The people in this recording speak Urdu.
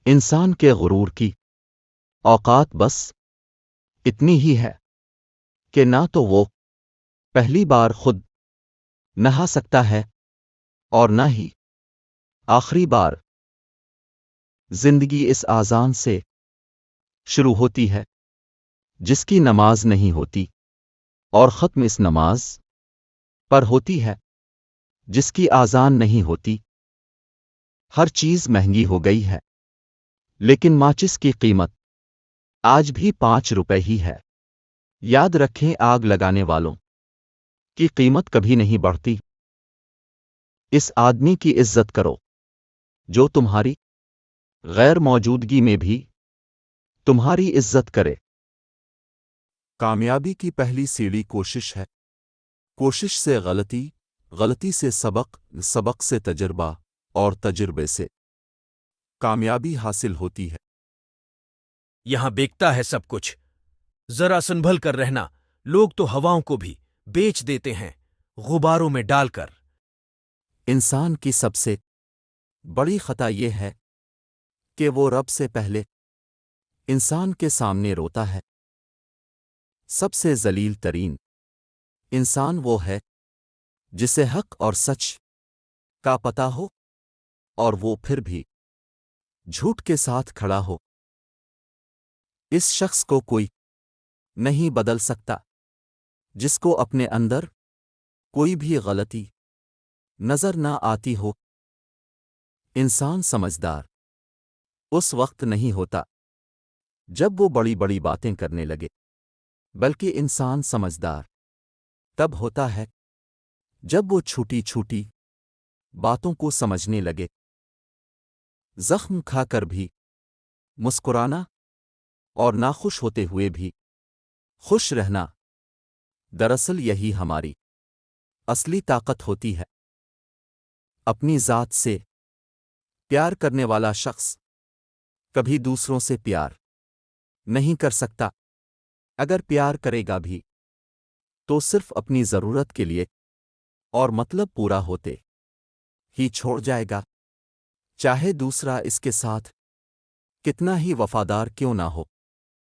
انسان کے غرور کی اوقات بس اتنی ہی ہے کہ نہ تو وہ پہلی بار خود نہا سکتا ہے اور نہ ہی آخری بار۔ زندگی اس آذان سے شروع ہوتی ہے جس کی نماز نہیں ہوتی، اور ختم اس نماز پر ہوتی ہے جس کی آذان نہیں ہوتی۔ ہر چیز مہنگی ہو گئی ہے، لیکن ماچس کی قیمت آج بھی 5 روپے ہی ہے۔ یاد رکھیں، آگ لگانے والوں کی قیمت کبھی نہیں بڑھتی۔ اس آدمی کی عزت کرو جو تمہاری غیر موجودگی میں بھی تمہاری عزت کرے۔ کامیابی کی پہلی سیڑھی کوشش ہے۔ کوشش سے غلطی، غلطی سے سبق، سبق سے تجربہ، اور تجربے سے کامیابی حاصل ہوتی ہے۔ یہاں بیکتا ہے سب کچھ، ذرا سنبھل کر رہنا۔ لوگ تو ہواؤں کو بھی بیچ دیتے ہیں غباروں میں ڈال کر۔ انسان کی سب سے بڑی خطا یہ ہے کہ وہ رب سے پہلے انسان کے سامنے روتا ہے۔ سب سے ذلیل ترین انسان وہ ہے جسے حق اور سچ کا پتہ ہو اور وہ پھر بھی جھوٹ کے ساتھ کھڑا ہو۔ اس شخص کو کوئی نہیں بدل سکتا جس کو اپنے اندر کوئی بھی غلطی نظر نہ آتی ہو۔ انسان سمجھدار اس وقت نہیں ہوتا جب وہ بڑی بڑی باتیں کرنے لگے، بلکہ انسان سمجھدار تب ہوتا ہے جب وہ چھوٹی چھوٹی باتوں کو سمجھنے لگے۔ زخم کھا کر بھی مسکرانا اور ناخوش ہوتے ہوئے بھی خوش رہنا، دراصل یہی ہماری اصلی طاقت ہوتی ہے۔ اپنی ذات سے پیار کرنے والا شخص کبھی دوسروں سے پیار نہیں کر سکتا۔ اگر پیار کرے گا بھی تو صرف اپنی ضرورت کے لیے، اور مطلب پورا ہوتے ہی چھوڑ جائے گا، چاہے دوسرا اس کے ساتھ کتنا ہی وفادار کیوں نہ ہو۔